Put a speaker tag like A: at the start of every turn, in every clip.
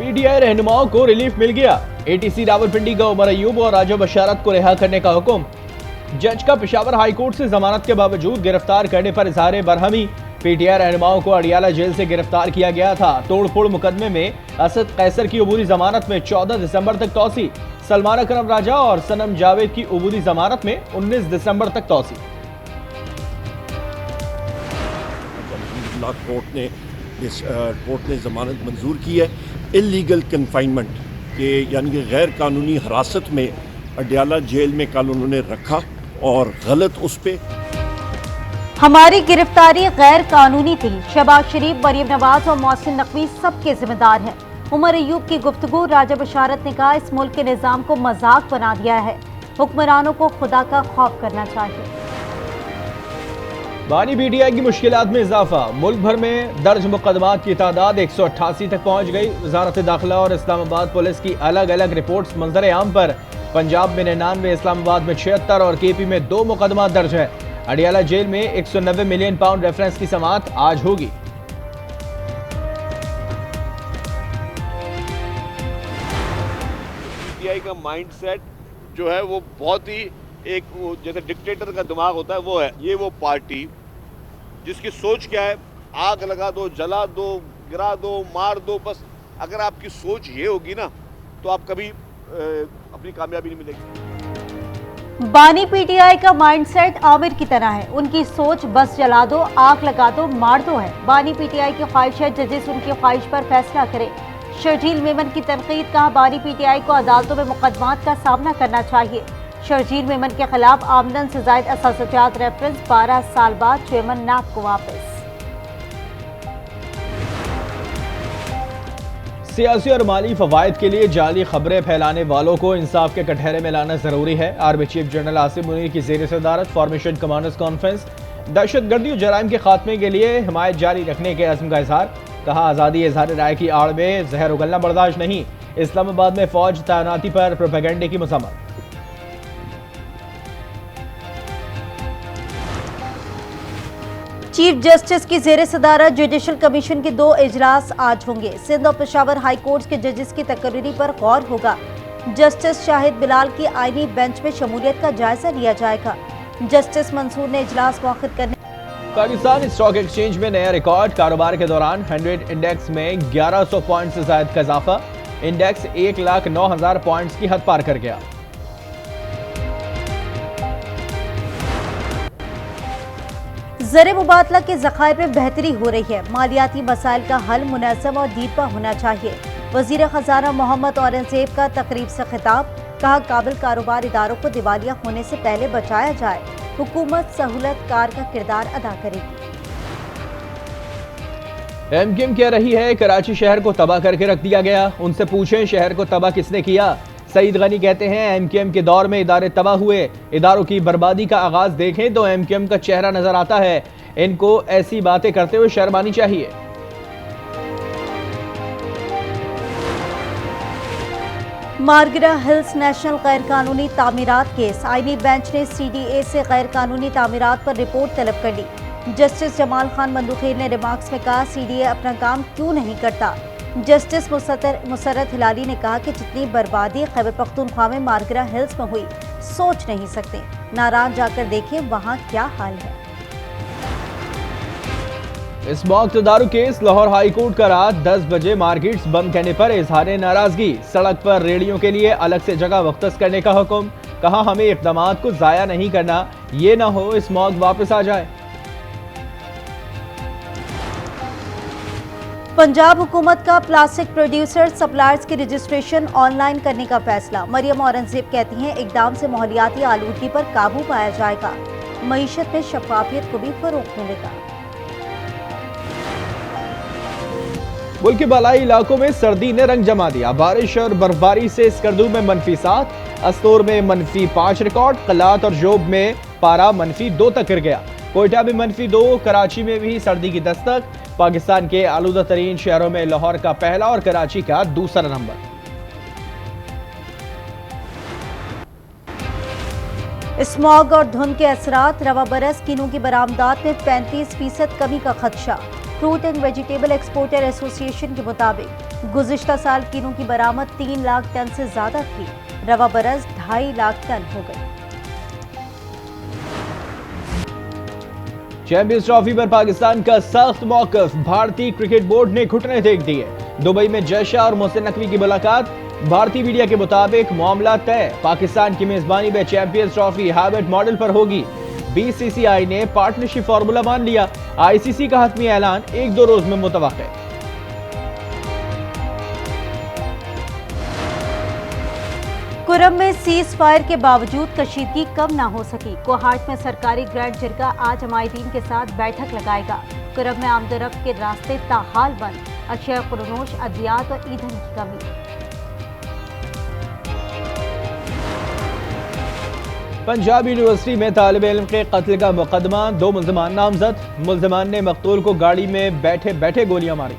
A: PTI रहनुमाओं को relief मिल गया। ATC Rawalpindi का उमर अयूब और राजा बशारत को रिहा करने का हुक्म। जज का पेशावर हाईकोर्ट से जमानत के बावजूद गिरफ्तार करने पर इजहार बरहमी। पीटीआई रहनुमाओं को अडियाला जेल से गिरफ्तार किया गया था। तोड़फोड़ मुकदमे में असद कैसर की उबूरी जमानत में 14 दिसंबर तक तौसी। सलमान अकरम राजा और सनम जावेद की उबूरी जमानत में 19 दिसंबर तक तौसी।
B: कोर्ट ने जमानत मंजूर की है इलीगल कन्फाइनमेंट के, यानी कि गैर कानूनी हिरासत में अडियाला जेल में कल उन्होंने रखा और गलत उस पे
C: हमारी गिरफ्तारी गैर कानूनी थी। शहबाज शरीफ, मरियम नवाज और मोहसिन नकवी सबके जिम्मेदार हैं। उमर अयूब की गुफ्तगू। राजा बशारत ने कहा इस मुल्क के निजाम को मजाक बना दिया है, हुक्मरानों को खुदा का खौफ करना चाहिए।
A: बानी पीटीआई की मुश्किलात में इजाफा। मुल्क भर में दर्ज मुकदमात की तादाद 188 तक पहुंच गई। वजारत दाखिला और इस्लामाबाद पुलिस की अलग अलग रिपोर्ट्स मंजर आम पर। पंजाब में 99, इस्लामाबाद में 76 और केपी में 2 मुकदमा दर्ज है। अडियाला जेल में 190 मिलियन पाउंड रेफरेंस की समाअत आज होगी।
D: पीटीआई का माइंडसेट जो है वो बहुत ही एक जैसे डिक्टेटर का दिमाग होता है वो है। ये वो पार्टी जिसकी सोच क्या है, आग लगा दो, जला दो, गिरा दो, मार दो। बस अगर आपकी सोच ये होगी ना तो आप कभी अपनी कामयाबी नहीं मिलेगी।
C: बानी पीटीआई का माइंडसेट आमिर की तरह है। उनकी सोच बस जला दो, आग लगा दो, मार दो है। बानी पीटीआई की ख्वाहिश है जजेस उनकी ख्वाहिश पर फैसला करें। शर्जील मेमन की तनकीद। कहा बानी पीटीआई को अदालतों में मुकदमात का सामना करना चाहिए। शर्जील मेमन के खिलाफ आमदन से जायद असासजात रेफरेंस। 12 साल बाद चेयरमैन नैब को वापस।
A: सियासी और माली फवायद के लिए जाली खबरें फैलाने वालों को इंसाफ के कटहरे में लाना जरूरी है। Army chief general Asim Munir की जेर सदारत फॉर्मेशन कमांडर्स कॉन्फ्रेंस। दहशतगर्दी और जराइम के खात्मे के लिए हिमायत जारी रखने के अज़्म का इजहार। कहा आज़ादी इजहार राय की आड़ में जहर उगलना बर्दाश्त नहीं। इस्लामाबाद में फौज तैनाती पर प्रोपेगेंडे की मजम्मत।
C: चीफ जस्टिस की जेर सदारत जुडिशल कमीशन के 2 इजलास आज होंगे। सिंध और पेशावर हाई कोर्ट के जजेस की तकरीरी पर गौर होगा। जस्टिस शाहिद बिलाल की आईनी बेंच में शमूलियत का जायजा लिया जाएगा। जस्टिस मंसूर ने इजलास मुअक्कद करने।
A: पाकिस्तान स्टॉक एक्सचेंज में नया रिकॉर्ड। कारोबार के दौरान 100 इंडेक्स में 1100 पॉइंट से ज्यादा का इजाफा। इंडेक्स 1,09,000 पॉइंट्स की हद पार कर गया।
C: ज़र मुबादला के ज़खायर में बेहतरी हो रही है। मालियाती मसाइल का हल मुनज़्ज़म और दीपा होना चाहिए। वज़ीर ख़जाना मोहम्मद औरंगज़ेब का तकरीब से खिताब। कहा काबिल कारोबार इदारों को दिवालिया होने से पहले बचाया जाए। हुकूमत सहूलतकार का किरदार अदा करेगी।
A: एमक्यूएम कह रही है कराची शहर को तबाह करके रख दिया गया। उनसे पूछें शहर को तबाह किसने किया। सईद गनी कहते हैं एमक्यूएम के दौर में इदारे तबाह हुए। इदारों की बर्बादी का आगाज देखें तो एमक्यूएम का चेहरा नजर आता है। इनको ऐसी बातें करते हुए शर्म आनी चाहिए।
C: मारगरा हिल्स नेशनल गैर कानूनी तामीरात केस। आईनी बेंच ने सीडीए से गैर कानूनी तामीरात पर रिपोर्ट तलब कर ली। जस्टिस जमाल खान मंदुखेर ने रिमार्क्स में कहा सीडीए अपना काम क्यों नहीं करता। जस्टिस मुसर्रत हिलाली ने कहा कि जितनी बर्बादी खैबर पख्तूनख्वा में मारगरा हिल्स में हुई सोच नहीं सकते। नाराज जाकर देखें वहां क्या हाल है।
A: स्मॉग तदारुक केस। लाहौर हाई कोर्ट का रात 10 बजे मार्केट्स बंद करने पर इजहार नाराजगी। सड़क पर रेडियो के लिए अलग से जगह वख्तस करने का हुक्म। कहा हमें इक़दामात को जाया नहीं करना, ये ना हो स्मॉग वापस आ जाए।
C: पंजाब हुकूमत का प्लास्टिक प्रोड्यूसर सप्लायर्स की रजिस्ट्रेशन ऑनलाइन करने का फैसला। मरियम औरंगज़ेब कहती हैं इकदाम से माहौलियाती आलूदगी पर काबू पाया जाएगा। मईशत में शफाफियत को भी फरोग मिलेगा।
A: मुल्क के बालाई इलाकों में सर्दी ने रंग जमा दिया। बारिश और बर्फबारी से स्कर्दू में -7, अस्तोर में -5 रिकॉर्ड। कलात और जोब में पारा -2 तक गिर गया। कोयटा में -2। कराची में भी सर्दी की दस्तक। पाकिस्तान के आलूदा तरीन शहरों में लाहौर का पहला और कराची का दूसरा नंबर।
C: स्मॉग और धुंध के असरात। रवा बरस किन्नू की बरामदात में 35% कमी का खदशा। Fruit and vegetable exporter association के मुताबिक गुज़िश्ता साल कीनों की बरामद 3 लाख टन से ज्यादा थी, रवा बरस 2.5 लाख टन हो गई।
A: चैंपियंस ट्रॉफी पर पाकिस्तान का सख्त मौकफ, भारतीय क्रिकेट बोर्ड ने घुटने टेक दिए। दुबई में जय शाह और मोहसिन नकवी की मुलाकात, भारतीय मीडिया के मुताबिक मामला तय, पाकिस्तान की मेजबानी में चैंपियंस ट्रॉफी हैबिट मॉडल पर होगी। बीसीसीआई ने पार्टनरशिप फॉर्मूला मान लिया, आईसीसी का हतमी ऐलान 1-2 रोज में मुतवक्के।
C: कुरम में सीज फायर के बावजूद कशीदगी कम न हो सकी। कोहाट में सरकारी ग्रैंड जिरगा आज अमायदीन के साथ बैठक लगाएगा। कुरम में आमदरफ्त के रास्ते ताहाल बंद, अक्षय खुरनोश, अद्वियात और ईंधन की कमी।
A: पंजाब यूनिवर्सिटी में तालिब इल्म के कत्ल का मुकदमा, 2 मुल्जिमान नामजद। मुल्जिमान ने मकतूल को गाड़ी में बैठे बैठे गोलियां मारी।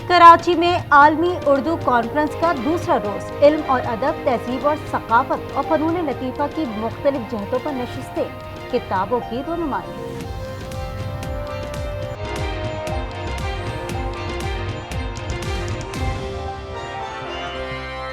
C: कराची में आलमी उर्दू कॉन्फ्रेंस का दूसरा रोज, इल्म और अदब, तहजीब और सकाफत और फनून लतीफ़ा की मुख्तलिफ जहतों पर नशिस्तें, किताबों की रुनुमाई।